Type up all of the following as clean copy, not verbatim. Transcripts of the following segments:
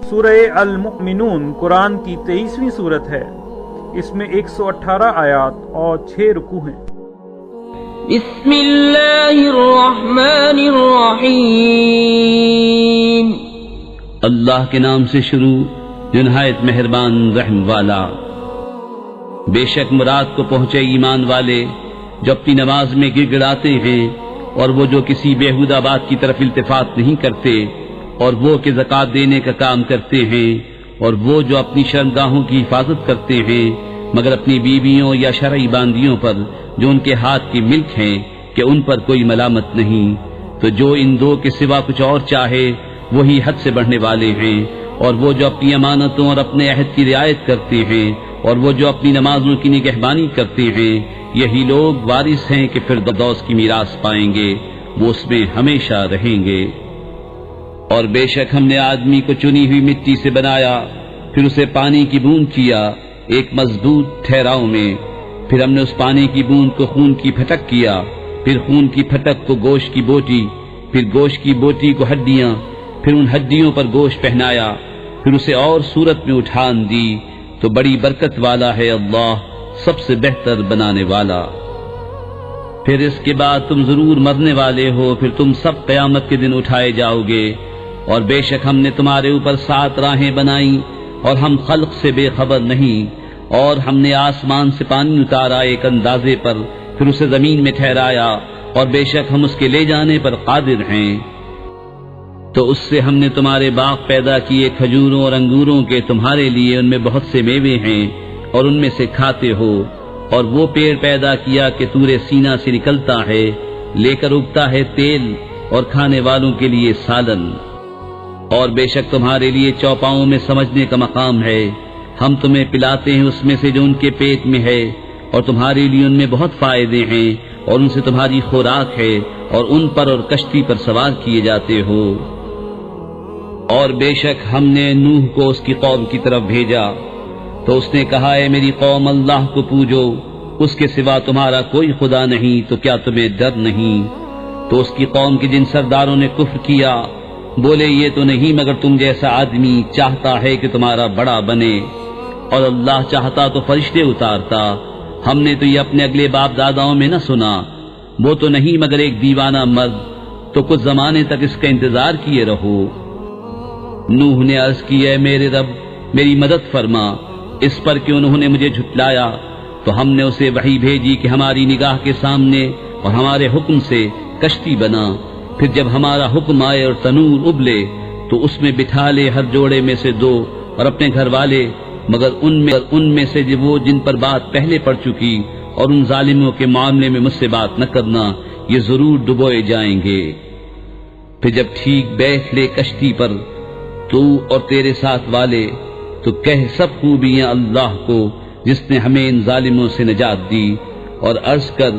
سورہ المؤمنون قرآن کی 23ویں صورت ہے۔ اس میں 118 آیات اور 6 رکوع ہیں۔ بسم اللہ الرحمن الرحیم، اللہ کے نام سے شروع جو نہایت مہربان رحم والا۔ بے شک مراد کو پہنچے ایمان والے جو اپنی نماز میں گڑ گڑاتے ہیں، اور وہ جو کسی بیہودہ بات کی طرف التفات نہیں کرتے، اور وہ کہ زکوٰۃ دینے کا کام کرتے ہیں، اور وہ جو اپنی شرمگاہوں کی حفاظت کرتے ہیں مگر اپنی بیویوں یا شرعی باندیوں پر جو ان کے ہاتھ کی ملک ہیں کہ ان پر کوئی ملامت نہیں، تو جو ان دو کے سوا کچھ اور چاہے وہی حد سے بڑھنے والے ہیں۔ اور وہ جو اپنی امانتوں اور اپنے عہد کی رعایت کرتے ہیں، اور وہ جو اپنی نمازوں کی نگہبانی کرتے ہیں، یہی لوگ وارث ہیں کہ فردوس کی میراث پائیں گے، وہ اس میں ہمیشہ رہیں گے۔ اور بے شک ہم نے آدمی کو چنی ہوئی مٹی سے بنایا، پھر اسے پانی کی بوند کیا ایک مضبوط ٹھہراؤ میں، پھر ہم نے اس پانی کی بوند کو خون کی پھٹک کیا، پھر خون کی پھٹک کو گوشت کی بوٹی، پھر گوشت کی بوٹی کو ہڈیاں، پھر ان ہڈیوں پر گوشت پہنایا، پھر اسے اور صورت میں اٹھان دی، تو بڑی برکت والا ہے اللہ، سب سے بہتر بنانے والا۔ پھر اس کے بعد تم ضرور مرنے والے ہو، پھر تم سب قیامت کے دن اٹھائے جاؤ گے۔ اور بے شک ہم نے تمہارے اوپر 7 راہیں بنائیں، اور ہم خلق سے بے خبر نہیں۔ اور ہم نے آسمان سے پانی اتارا ایک اندازے پر، پھر اسے زمین میں ٹھہرایا، اور بے شک ہم اس کے لے جانے پر قادر ہیں۔ تو اس سے ہم نے تمہارے باغ پیدا کیے کھجوروں اور انگوروں کے، تمہارے لیے ان میں بہت سے میوے ہیں اور ان میں سے کھاتے ہو۔ اور وہ پیڑ پیدا کیا کہ تورے سینا سے نکلتا ہے، لے کر اگتا ہے تیل، اور کھانے والوں کے لیے سالن۔ اور بے شک تمہارے لیے چوپاؤں میں سمجھنے کا مقام ہے، ہم تمہیں پلاتے ہیں اس میں سے جو ان کے پیٹ میں ہے، اور تمہارے لیے ان میں بہت فائدے ہیں، اور ان سے تمہاری خوراک ہے، اور ان پر اور کشتی پر سوار کیے جاتے ہو۔ اور بے شک ہم نے نوح کو اس کی قوم کی طرف بھیجا، تو اس نے کہا اے میری قوم اللہ کو پوجو، اس کے سوا تمہارا کوئی خدا نہیں، تو کیا تمہیں ڈر نہیں؟ تو اس کی قوم کے جن سرداروں نے کفر کیا بولے یہ تو نہیں مگر تم جیسا آدمی چاہتا ہے کہ تمہارا بڑا بنے، اور اللہ چاہتا تو فرشتے اتارتا، ہم نے تو یہ اپنے اگلے باپ داداؤں میں نہ سنا، وہ تو نہیں مگر ایک دیوانہ مرد، تو کچھ زمانے تک اس کا انتظار کیے رہو۔ نوح نے عرض کی اے میرے رب میری مدد فرما، اس پر کہ انہوں نے مجھے جھٹلایا، تو ہم نے اسے وحی بھیجی کہ ہماری نگاہ کے سامنے اور ہمارے حکم سے کشتی بنا، پھر جب ہمارا حکم آئے اور تنور ابلے تو اس میں بٹھا لے ہر جوڑے میں سے 2 اور اپنے گھر والے، مگر ان میں سے وہ جن پر بات پہلے پڑ چکی، اور ان ظالموں کے معاملے میں مجھ سے بات نہ کرنا، یہ ضرور ڈبوئے جائیں گے۔ پھر جب ٹھیک بیٹھ لے کشتی پر تو اور تیرے ساتھ والے، تو کہہ سب خوبیاں اللہ کو جس نے ہمیں ان ظالموں سے نجات دی، اور عرض کر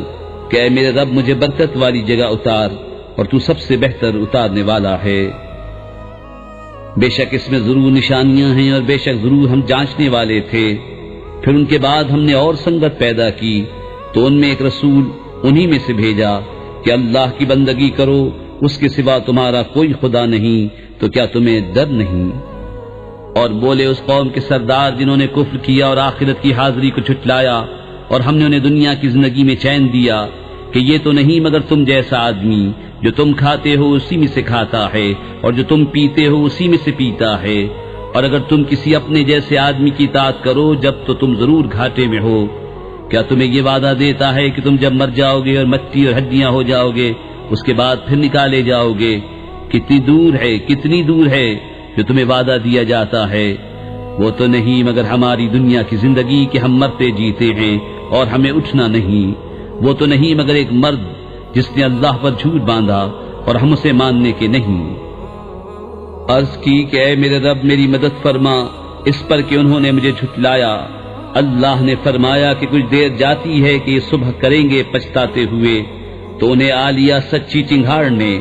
کہ اے میرے رب مجھے برکت والی جگہ اتار، اور تو سب سے بہتر اتارنے والا ہے۔ بے شک اس میں ضرور نشانیاں ہیں، اور بے شک ضرور ہم جانچنے والے تھے۔ پھر ان کے بعد ہم نے اور سنگت پیدا کی، تو ان میں ایک رسول انہی میں سے بھیجا کہ اللہ کی بندگی کرو، اس کے سوا تمہارا کوئی خدا نہیں، تو کیا تمہیں ڈر نہیں؟ اور بولے اس قوم کے سردار جنہوں نے کفر کیا اور آخرت کی حاضری کو جھٹلایا، اور ہم نے انہیں دنیا کی زندگی میں چین دیا، کہ یہ تو نہیں مگر تم جیسا آدمی، جو تم کھاتے ہو اسی میں سے کھاتا ہے، اور جو تم پیتے ہو اسی میں سے پیتا ہے، اور اگر تم کسی اپنے جیسے آدمی کی اطاعت کرو جب تو تم ضرور گھاٹے میں ہو۔ کیا تمہیں یہ وعدہ دیتا ہے کہ تم جب مر جاؤ گے اور مٹی اور ہڈیاں ہو جاؤ گے اس کے بعد پھر نکالے جاؤ گے؟ کتنی دور ہے جو تمہیں وعدہ دیا جاتا ہے، وہ تو نہیں مگر ہماری دنیا کی زندگی کہ ہم مرتے جیتے ہیں اور ہمیں اٹھنا نہیں، وہ تو نہیں مگر ایک مرد جس نے اللہ پر جھوٹ باندھا اور ہم اسے ماننے کے نہیں۔ عرض کی کہ اے میرے رب میری مدد فرما، اس پر کہ انہوں نے مجھے جھٹلایا۔ اللہ نے فرمایا کہ کچھ دیر جاتی ہے کہ یہ صبح کریں گے پچھتاتے ہوئے، تو انہیں آ لیا سچی چنگھاڑ نے،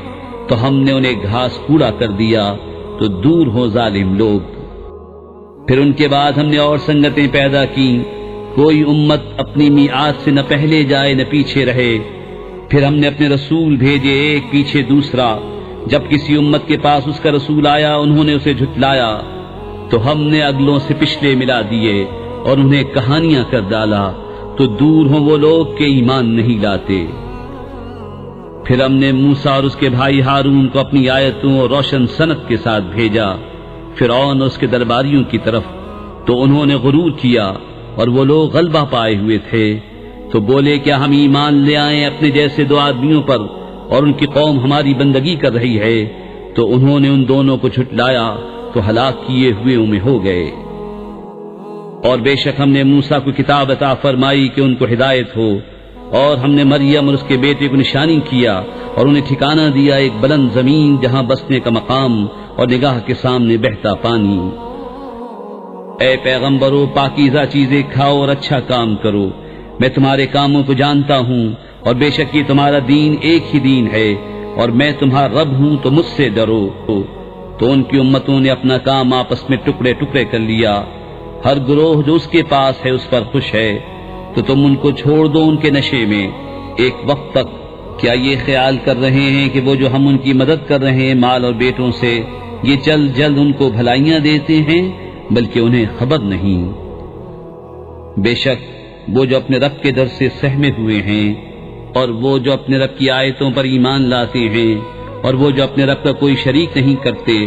تو ہم نے انہیں گھاس کوڑا کر دیا، تو دور ہو ظالم لوگ۔ پھر ان کے بعد ہم نے اور سنگتیں پیدا کی، کوئی امت اپنی میعاد سے نہ پہلے جائے نہ پیچھے رہے۔ پھر ہم نے اپنے رسول بھیجے ایک پیچھے دوسرا، جب کسی امت کے پاس اس کا رسول آیا انہوں نے اسے جھٹلایا، تو ہم نے اگلوں سے پچھلے ملا دیے اور انہیں کہانیاں کر ڈالا، تو دور ہوں وہ لوگ کہ ایمان نہیں لاتے۔ پھر ہم نے موسیٰ اور اس کے بھائی ہارون کو اپنی آیتوں اور روشن سنت کے ساتھ بھیجا فرعون اور اس کے درباریوں کی طرف، تو انہوں نے غرور کیا اور وہ لوگ غلبہ پائے ہوئے تھے، تو بولے کیا ہم ایمان لے آئیں اپنے جیسے دو آدمیوں پر اور ان کی قوم ہماری بندگی کر رہی ہے؟ تو انہوں نے ان دونوں کو جھٹلایا تو ہلاک کیے ہوئے میں ہو گئے۔ اور بے شک ہم نے موسیٰ کو کتاب عطا فرمائی کہ ان کو ہدایت ہو، اور ہم نے مریم اور اس کے بیٹے کو نشانی کیا اور انہیں ٹھکانہ دیا ایک بلند زمین جہاں بسنے کا مقام اور نگاہ کے سامنے بہتا پانی۔ اے پیغمبرو، پاکیزہ چیزیں کھاؤ اور اچھا کام کرو، میں تمہارے کاموں کو جانتا ہوں، اور بے شک یہ تمہارا دین ایک ہی دین ہے، اور میں تمہارا رب ہوں تو مجھ سے ڈرو۔ تو ان کی امتوں نے اپنا کام آپس میں ٹکڑے ٹکڑے کر لیا، ہر گروہ جو اس کے پاس ہے اس پر خوش ہے، تو تم ان کو چھوڑ دو ان کے نشے میں ایک وقت تک۔ کیا یہ خیال کر رہے ہیں کہ وہ جو ہم ان کی مدد کر رہے ہیں مال اور بیٹوں سے، یہ جلد جلد ان کو بھلائیاں دیتے ہیں؟ بلکہ انہیں خبر نہیں۔ بے شک وہ جو اپنے رب کے در سے سہمے ہوئے ہیں، اور وہ جو اپنے رب کی آیتوں پر ایمان لاتے ہیں، اور وہ جو اپنے رب کا کوئی شریک نہیں کرتے،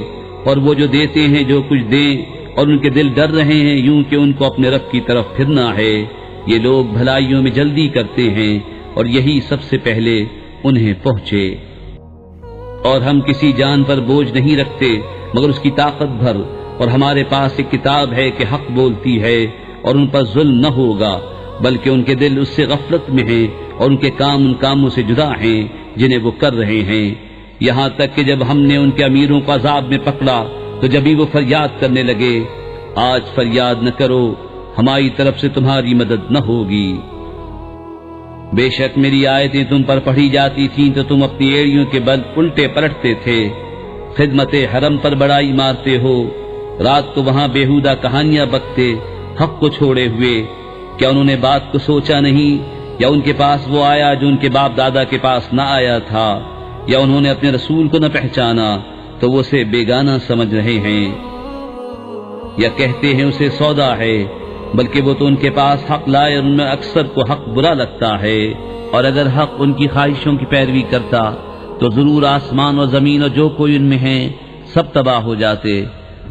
اور وہ جو دیتے ہیں جو کچھ دیں، اور ان کے دل ڈر رہے ہیں یوں کہ ان کو اپنے رب کی طرف پھرنا ہے، یہ لوگ بھلائیوں میں جلدی کرتے ہیں اور یہی سب سے پہلے انہیں پہنچے۔ اور ہم کسی جان پر بوجھ نہیں رکھتے مگر اس کی طاقت بھر، اور ہمارے پاس ایک کتاب ہے کہ حق بولتی ہے اور ان پر ظلم نہ ہوگا، بلکہ ان کے دل اس سے غفلت میں ہیں اور ان کے کام ان کاموں سے جدا ہیں جنہیں وہ کر رہے ہیں، یہاں تک کہ جب ہم نے ان کے امیروں کو عذاب میں پکڑا تو جبھی وہ فریاد کرنے لگے، آج فریاد نہ کرو، ہماری طرف سے تمہاری مدد نہ ہوگی۔ بے شک میری آیتیں تم پر پڑھی جاتی تھیں تو تم اپنی ایڑیوں کے بل الٹے پلٹتے تھے، خدمت حرم پر بڑائی مارتے ہو، رات کو وہاں بےہودہ کہانیاں بکتے حق کو چھوڑے ہوئے۔ کیا انہوں نے بات کو سوچا نہیں، یا ان کے پاس وہ آیا جو ان کے باپ دادا کے پاس نہ آیا تھا، یا انہوں نے اپنے رسول کو نہ پہچانا تو وہ اسے بیگانہ سمجھ رہے ہیں، یا کہتے ہیں اسے سودا ہے، بلکہ وہ تو ان کے پاس حق لائے اور ان میں اکثر کو حق برا لگتا ہے، اور اگر حق ان کی خواہشوں کی پیروی کرتا تو ضرور آسمان اور زمین اور جو کوئی ان میں ہے سب تباہ ہو جاتے،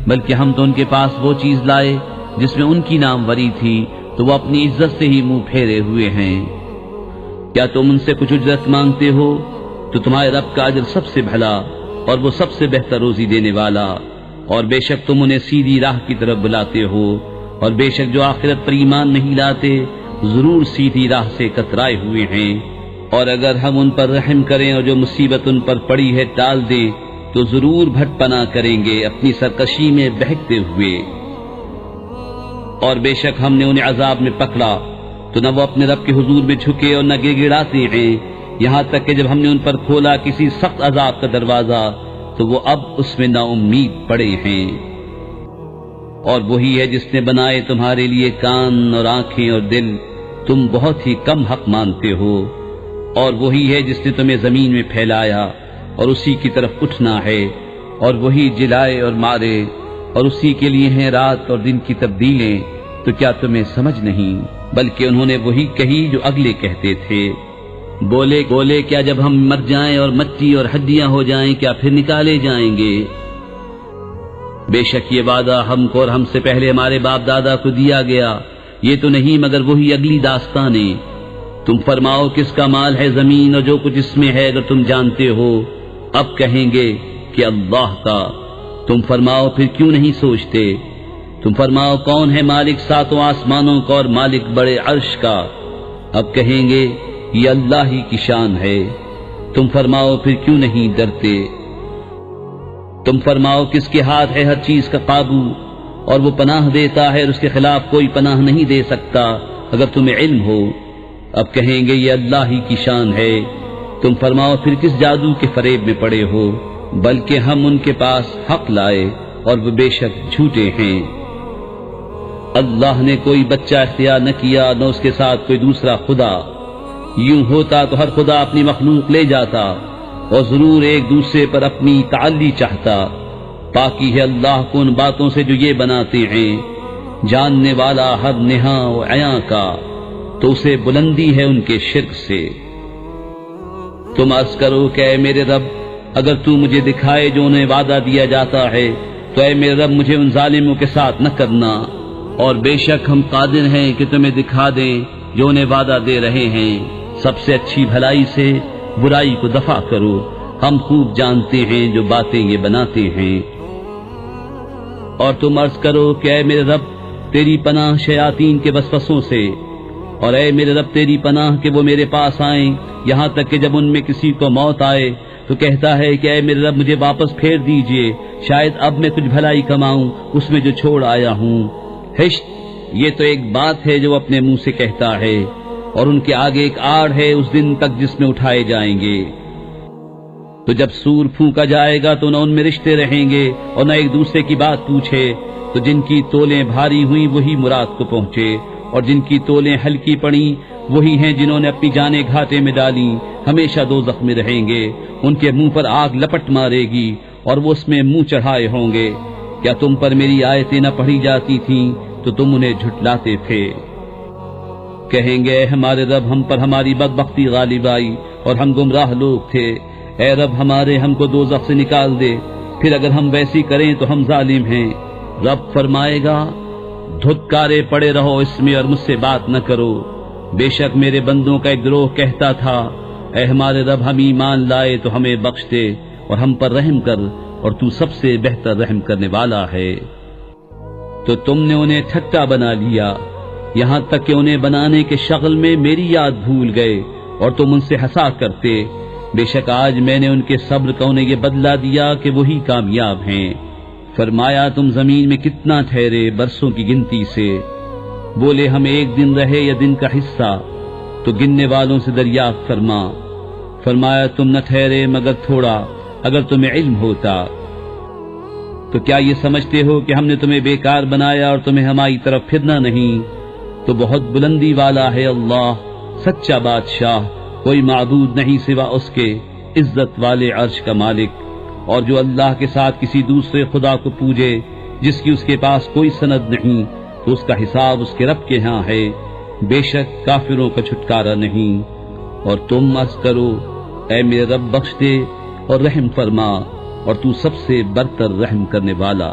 بلکہ ہم تو ان کے پاس وہ چیز لائے جس میں ان کی ناموری تھی تو وہ اپنی عزت سے ہی منہ پھیرے ہوئے ہیں۔ کیا تم ان سے کچھ اجرت مانگتے ہو تو تمہارے رب کا اجر سب سے بھلا اور وہ سب سے بہتر روزی دینے والا، اور بے شک تم انہیں سیدھی راہ کی طرف بلاتے ہو، اور بے شک جو آخرت پر ایمان نہیں لاتے ضرور سیدھی راہ سے کترائے ہوئے ہیں۔ اور اگر ہم ان پر رحم کریں اور جو مصیبت ان پر پڑی ہے ٹال دیں تو ضرور بھٹ پناہ کریں گے اپنی سرکشی میں بہکتے ہوئے۔ اور بے شک ہم نے انہیں عذاب میں پکڑا تو نہ وہ اپنے رب کے حضور میں جھکے اور نہ گڑ گڑاتے ہیں، یہاں تک کہ جب ہم نے ان پر کھولا کسی سخت عذاب کا دروازہ تو وہ اب اس میں نا امید پڑے ہیں۔ اور وہی ہے جس نے بنائے تمہارے لیے کان اور آنکھیں اور دل، تم بہت ہی کم حق مانتے ہو، اور وہی ہے جس نے تمہیں زمین میں پھیلایا اور اسی کی طرف اٹھنا ہے، اور وہی جلائے اور مارے، اور اسی کے لیے ہیں رات اور دن کی تبدیلیں، تو کیا تمہیں سمجھ نہیں؟ بلکہ انہوں نے وہی کہی جو اگلے کہتے تھے، بولے کیا جب ہم مر جائیں اور مٹی اور ہڈیاں ہو جائیں کیا پھر نکالے جائیں گے؟ بے شک یہ وعدہ ہم کو اور ہم سے پہلے ہمارے باپ دادا کو دیا گیا، یہ تو نہیں مگر وہی اگلی داستانیں۔ تم فرماؤ کس کا مال ہے زمین اور جو کچھ اس میں ہے اگر تم جانتے ہو؟ اب کہیں گے کہ اللہ کا۔ تم فرماؤ پھر کیوں نہیں سوچتے؟ تم فرماؤ کون ہے مالک ساتوں آسمانوں کا اور مالک بڑے عرش کا؟ اب کہیں گے یہ اللہ ہی کی شان ہے۔ تم فرماؤ پھر کیوں نہیں ڈرتے؟ تم فرماؤ کس کے ہاتھ ہے ہر چیز کا قابو، اور وہ پناہ دیتا ہے اور اس کے خلاف کوئی پناہ نہیں دے سکتا اگر تمہیں علم ہو۔ اب کہیں گے یہ اللہ ہی کی شان ہے۔ تم فرماؤ پھر کس جادو کے فریب میں پڑے ہو؟ بلکہ ہم ان کے پاس حق لائے اور وہ بے شک جھوٹے ہیں۔ اللہ نے کوئی بچہ اختیار نہ کیا نہ اس کے ساتھ کوئی دوسرا خدا، یوں ہوتا تو ہر خدا اپنی مخلوق لے جاتا اور ضرور ایک دوسرے پر اپنی تعلی چاہتا، پاکی ہے اللہ کو ان باتوں سے جو یہ بناتے ہیں، جاننے والا ہر نہاں و عیاں کا، تو اسے بلندی ہے ان کے شرک سے۔ تم عرض کرو کہ اے میرے رب، اگر تو مجھے دکھائے جو انہیں وعدہ دیا جاتا ہے تو اے میرے رب مجھے ان ظالموں کے ساتھ نہ کرنا، اور بے شک ہم قادر ہیں کہ تمہیں دکھا دیں جو انہیں وعدہ دے رہے ہیں۔ سب سے اچھی بھلائی سے برائی کو دفع کرو، ہم خوب جانتے ہیں جو باتیں یہ بناتے ہیں۔ اور تم عرض کرو کہ اے میرے رب، تیری پناہ شیاطین کے وسوسوں سے، اور اے میرے رب تیری پناہ کہ وہ میرے پاس آئیں، یہاں تک کہ جب ان میں کسی کو موت آئے تو کہتا ہے کہ اے میرے رب مجھے واپس پھیر دیجئے، شاید اب میں کچھ بھلائی کماؤں اس میں جو چھوڑ آیا ہوں۔ ہشت، یہ تو ایک بات ہے جو اپنے منہ سے کہتا ہے، اور ان کے آگے ایک آڑ ہے اس دن تک جس میں اٹھائے جائیں گے۔ تو جب سور پھونکا جائے گا تو نہ ان میں رشتے رہیں گے اور نہ ایک دوسرے کی بات پوچھے، تو جن کی تولیں بھاری ہوئیں وہی مراد کو پہنچے، اور جن کی تولیں ہلکی پڑیں وہی ہیں جنہوں نے اپنی جانیں گھاٹے میں ڈالیں، ہمیشہ دوزخ میں رہیں گے، ان کے منہ پر آگ لپٹ مارے گی اور وہ اس میں منہ چڑھائے ہوں گے۔ کیا تم پر میری آیتیں نہ پڑھی جاتی تھیں تو تم انہیں جھٹلاتے تھے؟ کہیں گے اے ہمارے رب، ہم پر ہماری بدبختی غالب آئی اور ہم گمراہ لوگ تھے، اے رب ہمارے ہم کو دوزخ سے نکال دے، پھر اگر ہم ویسی کریں تو ہم ظالم ہیں۔ رب فرمائے گا، دھتکارے پڑے رہو اس میں اور مجھ سے بات نہ کرو۔ بے شک میرے بندوں کا ایک گروہ کہتا تھا، اے ہمارے رب ہم ایمان لائے تو ہمیں بخش دے اور ہم پر رحم کر، اور تو سب سے بہتر رحم کرنے والا ہے۔ تو تم نے انہیں ٹھٹا بنا لیا، یہاں تک کہ انہیں بنانے کے شغل میں میری یاد بھول گئے اور تم ان سے ہنسا کرتے۔ بے شک آج میں نے ان کے صبر کا انہیں یہ بدلہ دیا کہ وہی کامیاب ہیں۔ فرمایا تم زمین میں کتنا ٹھہرے برسوں کی گنتی سے؟ بولے ہم ایک دن رہے یا دن کا حصہ، تو گننے والوں سے دریافت فرما۔ فرمایا تم نہ ٹھہرے مگر تھوڑا، اگر تمہیں علم ہوتا۔ تو کیا یہ سمجھتے ہو کہ ہم نے تمہیں بیکار بنایا اور تمہیں ہماری طرف پھرنا نہیں؟ تو بہت بلندی والا ہے اللہ، سچا بادشاہ، کوئی معبود نہیں سوا اس کے، عزت والے عرش کا مالک۔ اور جو اللہ کے ساتھ کسی دوسرے خدا کو پوجے جس کی اس کے پاس کوئی سند نہیں، تو اس کا حساب اس کے رب کے ہاں ہے، بے شک کافروں کا چھٹکارا نہیں۔ اور تم عرض کرو، اے میرے رب بخش دے اور رحم فرما، اور تو سب سے برتر رحم کرنے والا۔